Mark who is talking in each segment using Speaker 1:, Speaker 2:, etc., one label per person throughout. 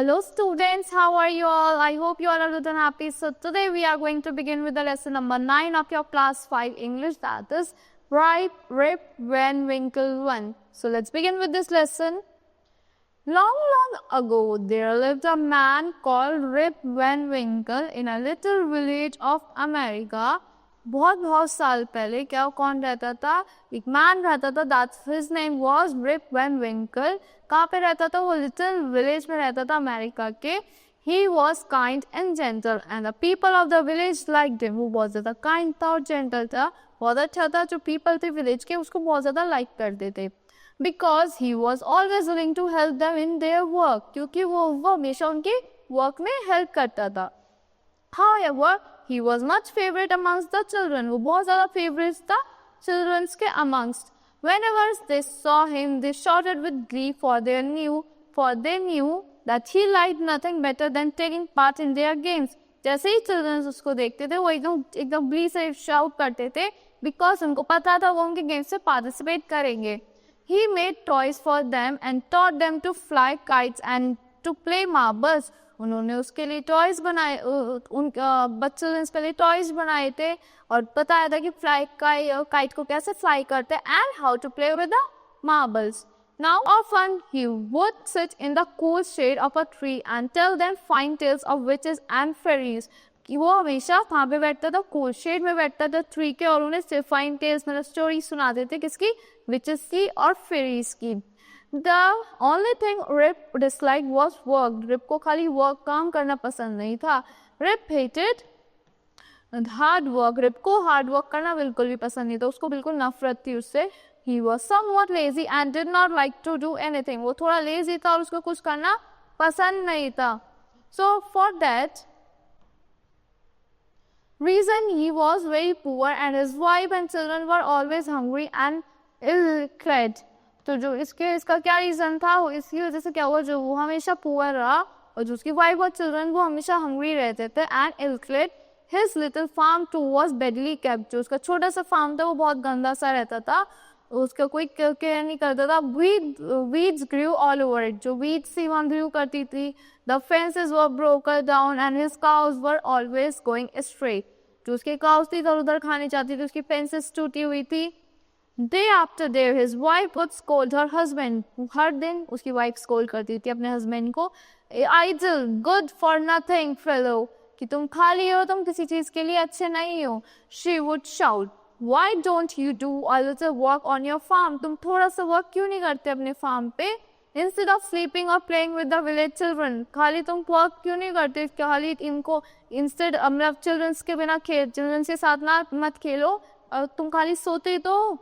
Speaker 1: Hello students, how are you all? I hope you all are good and happy. So today we are going to begin with the lesson number 9 of your class 5 English, that is Rip, Van Winkle 1. So let's begin with this lesson. Long ago, there lived a man called Rip Van Winkle in a little village of America. बहुत साल पहले क्या कौन रहता था? एक man रहता था, that his name was Rip Van Winkle. कहाँ पे रहता था? वो लिटिल विलेज में रहता था अमेरिका के. He was kind and gentle and the people of the village liked him. वो बहुत ज़्यादा kind था और gentle था. बहुत अच्छा था. जो people थे विलेज के उसको बहुत ज़्यादा like करते थे. Because he was always willing to help them in their work. क्योंकि वो हमेशा उनके work में help करता था. However, he was much favorite amongst the children. वो बहुत ज़्यादा favorite था children के amongst. Whenever they saw him, they shouted with glee, for they knew that he liked nothing better than taking part in their games. जैसे ही children उसको देखते थे वो एकदम glee से shout करते थे because उनको पता था वो उनके games से participate करेंगे. He made toys for them and taught them to fly kites and to play marbles. उन्होंने उसके लिए टॉयज बनाए, बच्चों ने इसके लिए टॉयज बनाए थे और बताया था कि काइट को कैसे फ्लाई करते हैं and how to play with the marbles. Now often he would sit in the cool shade of a tree and tell them fine tales of witches and fairies. कि वो हमेशा वहाँ पे बैठता था, cool shade में बैठता था ट्री के और उन्हें फाइन टेल्स मतलब स्टोरी सुनाते थे किसकी? विचेस की और फेरीज की. The only thing Rip disliked was work. Rip को खाली work काम करना पसंद नहीं था. Rip hated hard work. Rip को hard work करना बिल्कुल भी पसंद नहीं था. उसको बिल्कुल नफरत थी उससे. He was somewhat lazy and did not like to do anything. वो थोड़ा lazy था और उसको कुछ करना पसंद नहीं था. So for that reason he was very poor and his wife and children were always hungry and ill-clad. तो जो इसका क्या रीज़न था? इसकी वजह से क्या हुआ? जो वो हमेशा पुअर रहा और जो उसकी वाइफ और चिल्ड्रन वो हमेशा हंग्री रहते थे. And ill clad. His little farm too was badly kept. जो उसका छोटा सा फार्म था वो बहुत गंदा सा रहता था, उसका कोई केयर नहीं करता था. Weeds grew all over it. जो वीड्स थी वहाँ ग्रू करती थी. The fences were broken down and his cows were always going astray. जो उसके काउज थी इधर उधर खाने जाती थी, उसकी फेंसेस टूटी हुई थी. Day after day, his wife would scold her husband. हर दिन उसकी wife scold करती थी अपने husband को. Idle, good for nothing fellow. कि तुम खाली हो, तुम किसी चीज़ के लिए अच्छे नहीं हो. She would shout, why don't you do a little work on your farm? तुम थोड़ा सा work क्यों नहीं करते अपने farm पे? Instead of sleeping or playing with the village children. खाली तुम work क्यों नहीं करते? खाली इनको instead मतलब children के बिना children के साथ ना मत खेलो, तुम खाली सोते तो.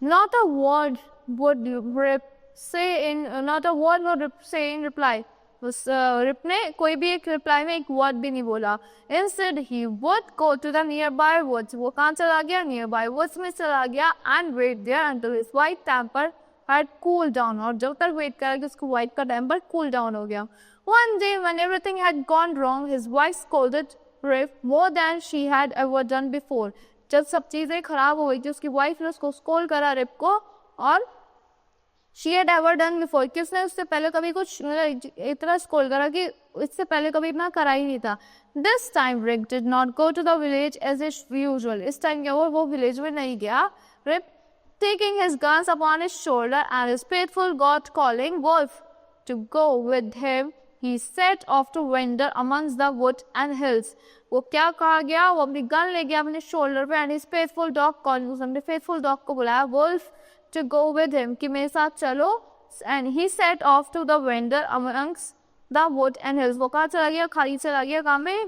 Speaker 1: Not a word would Rip say in reply. उस Rip ने कोई भी एक reply में एक word भी नहीं बोला. Instead he would go to the nearby woods. वो कहाँ चला गया? Nearby woods में चला गया and wait there until his white temper had cooled down. और जब तक wait करा कि उसको white का temper cool down हो गया. One day when everything had gone wrong, his wife scolded Rip more than she had ever done before. जब सब चीज़ें खराब हो गई थी उसकी वाइफ ने उसको स्कोल करा रिप को और she had ever done before कि उसने उससे पहले कभी कुछ इतना स्कोल करा कि इससे पहले कभी इतना करा ही नहीं था. This time Rick did not go to the village as usual. इस टाइम क्या हुआ? वो विलेज में नहीं गया. Rip, taking his guns upon his shoulder and his faithful God calling Wolf to go with him, he set off to wander amongst the wood and hills. वो क्या कहा गया? वो अपनी गन ले गया अपने शोल्डर पे and his faithful dog calling. उसने अपने faithful dog को बुलाया Wolf to go with him कि मेरे साथ चलो. And he set off to the wander amongst the wood and hills. वो कहाँ चला गया? खाली चला गया कहाँ में?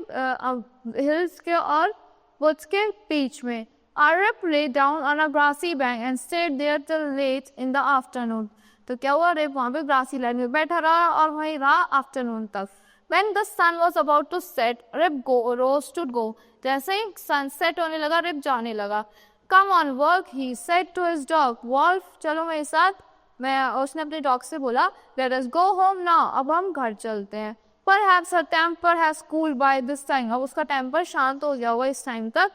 Speaker 1: hills के और woods के बीच में. Rip lay down on a grassy bank and stayed there till late in the afternoon. तो क्या हुआ? Rip वहाँ पे grassy land में बैठा रहा और वहीं रहा afternoon तक. When the sun was about to set, Rip rose to go. जैसे ही sunset होने लगा, Rip जाने लगा. Come on, work, he said to his dog. Wolf, चलो मेरे साथ. उसने अपने dog से बोला, Let us go home now. अब हम घर चलते हैं. Perhaps her temper has cooled by this time. अब उसका temper शांत हो गया होगा इस time तक.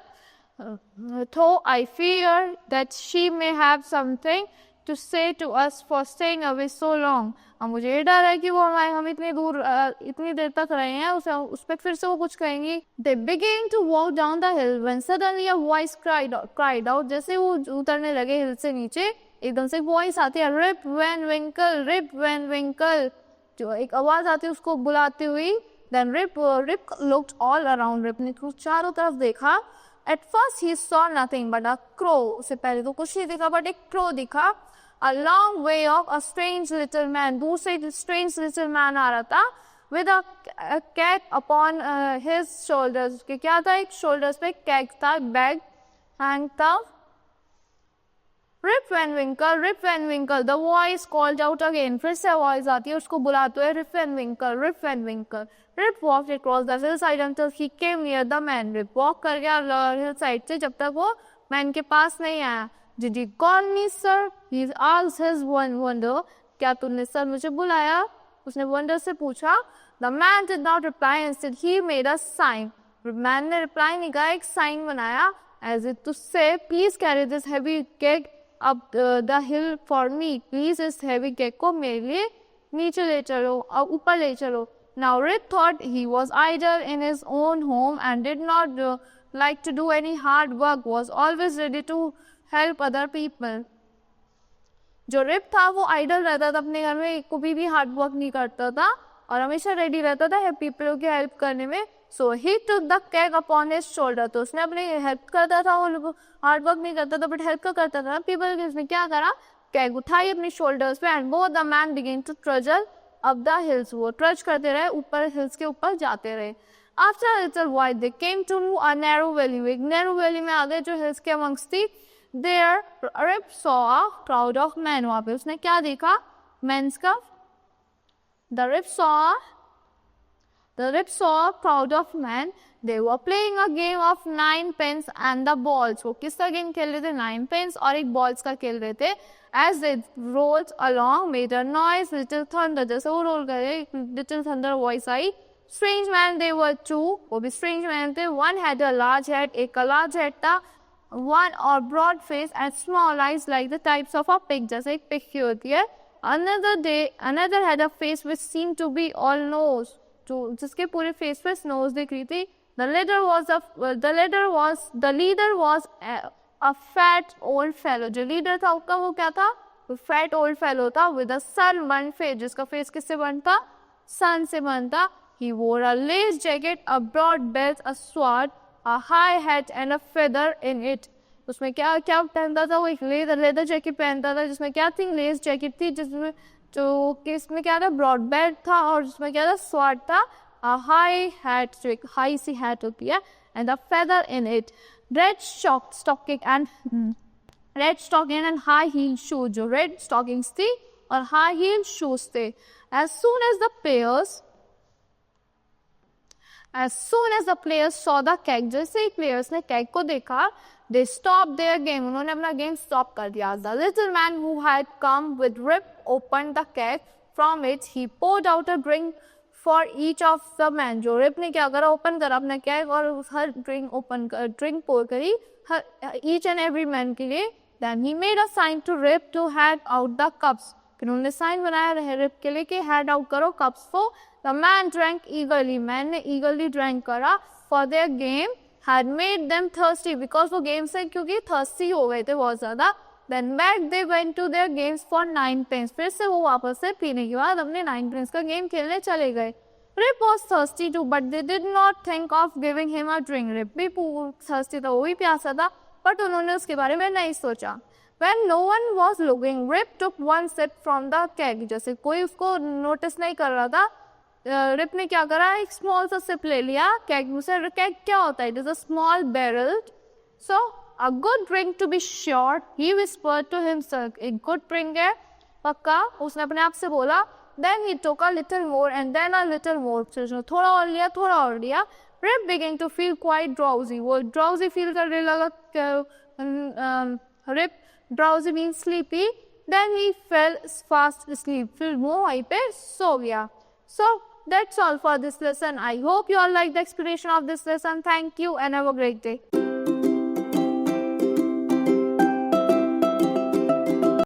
Speaker 1: Though I fear that she may have something to say to us for staying away so long? अब मुझे ये डर है कि वो हम इतनी दूर इतनी देर तक रहे हैं, उस पर फिर से वो कुछ कहेंगी. They began to walk down the hill when suddenly a voice cried out. जैसे वो उतरने लगे हिल से नीचे, एकदम से वॉइस आती है, Rip Van Winkle, Rip Van Winkle, जो एक आवाज आती है उसको बुलाती हुई. Then Rip looked all around. Rip ने चारों तरफ देखा. At first he saw nothing but a crow. उससे पहले तो कुछ नहीं दिखा, but एक crow दिखा. A long way off, a strange little man. दूर से strange little man आ रहा था. With a keg upon his shoulders. कि क्या था, एक shoulders पे keg था, bag hang था. Rip Van Winkle, Rip Van Winkle. The voice called out again. फिर से आवाज आती है, उसको बुलाते हुए, Rip Van Winkle, Rip Van Winkle. Rip walked across the hillside until he came near the man. Rip walk कर गया hillside से जब तक वो man के पास नहीं आया. Did you call me, sir? He asked his wonder. क्या तुमने सर मुझे बुलाया? उसने wonder से पूछा. The man did not reply. Instead, he made a sign. Man ने reply नहीं कहा, एक sign बनाया, as if to say, please carry this heavy keg up the hill for me. Please इस heavy keg को मेरे लिए नीचे ले चलो, ऊपर ले चलो. Now Rip thought he was idle in his own home and did not like to do any hard work. Was always ready to help other people. जो रिप था वो आइडल रहता था अपने घर में, कभी भी हार्ड वर्क नहीं करता था और हमेशा रेडी रहता था पीपलों की हेल्प करने में. So he took the keg upon his shoulder. तो उसने अपनी हेल्प करता था, वो हार्ड वर्क नहीं करता था बट हेल्प करता था पीपल की. उसने क्या करा, केग उठाई अपनी शोल्डर्स पे and both the man begin to trudge up the hills. वो ट्रज करते रहे, ऊपर हिल्स के ऊपर जाते रहे. After a little while they came to a narrow valley. एक नैरो वैली में आ गए जो हिल्स के अमंगस्ट थी. There Rip saw a crowd of men. वहाँ पे उसने क्या देखा, मेंस का. The Rip saw a crowd of men. They were playing a game of 9 pins and the balls. वो किसका गेम खेल रहे थे, 9 pins और एक balls का खेल रहे थे. As they rolled along, made a noise, little thunder. जैसे वो रोल कर रहे, little thunder voice I. Strange man they were two. वो भी strange man थे. One had a large head. एक का large head था. One or broad face and small eyes like the types of a pig. जैसे एक pig की होती है. Another had a face which seemed to be all nose. जो जिसके पूरे face पे nose दिख रही थी. The leader was a fat old fellow. जो leader था उसका वो क्या था, fat old fellow था with a sunburned face. जिसका face किससे बर्न था, sun से बर्न था. He wore a lace jacket, a broad belt, a sword, a high hat and a feather in it. उसमें क्या क्या पहनता था वो, एक लेदर जैकेट पहनता था जिसमें क्या थी, लेस जैकेट थी जिसमें जो कि इसमें क्या था, ब्रॉड बेल्ट था और जिसमें क्या था, स्वॉर्ड था. a high hat, जो एक हाई सी हैट होती है, and a feather in it. Red stocking and high heel shoes. जो red stockings थी और high heel shoes थे. As soon as the players saw the keg, जैसे ही players ने keg को देखा, they stopped their game. उन्होंने अपना game stop कर दिया. The little man who had come with Rip opened the keg. From it, he poured out a drink for each of the men. जो Rip ने क्या करा, open करा अपना keg और हर drink pour करी each and every man के लिए. Then he made a sign to Rip to hand out the cups. फिर उन्होंने साइन बनाया Rip के लिए कि hand out करो cups को. The man drank eagerly. Man ने eagerly drank करा. For their game had made them thirsty. Because वो game से क्योंकि thirsty हो गए थे बहुत ज़्यादा. Then back they went to their games for 9 pins. फिर से वो वापस से पीने के बाद अपने 9 pins का game खेलने चले गए. Rip was thirsty too, but they did not think of giving him a drink. Rip भी thirsty था, वो भी प्यासा था, but उन्होंने उसके बारे में नहीं सोचा. When no one was looking, Rip took one sip from the keg. जैसे कोई उसको notice नहीं कर रहा था, Rip ने क्या करा, एक small सा sip ले लिया keg से. Keg क्या होता है? It is a small barrel. So a good drink to be sure, he whispered to himself. एक good drink है पक्का, उसने अपने आप से बोला. Then he took a little more and then a little more. थोड़ा और लिया. Rip began to feel quite drowsy. वो drowsy feel करने लगा. Rip, drowsy means sleepy. Then he fell fast asleep. फिर वो वहीं पे सो गया. So that's all for this lesson. I hope you all like the explanation of this lesson. Thank you and have a great day.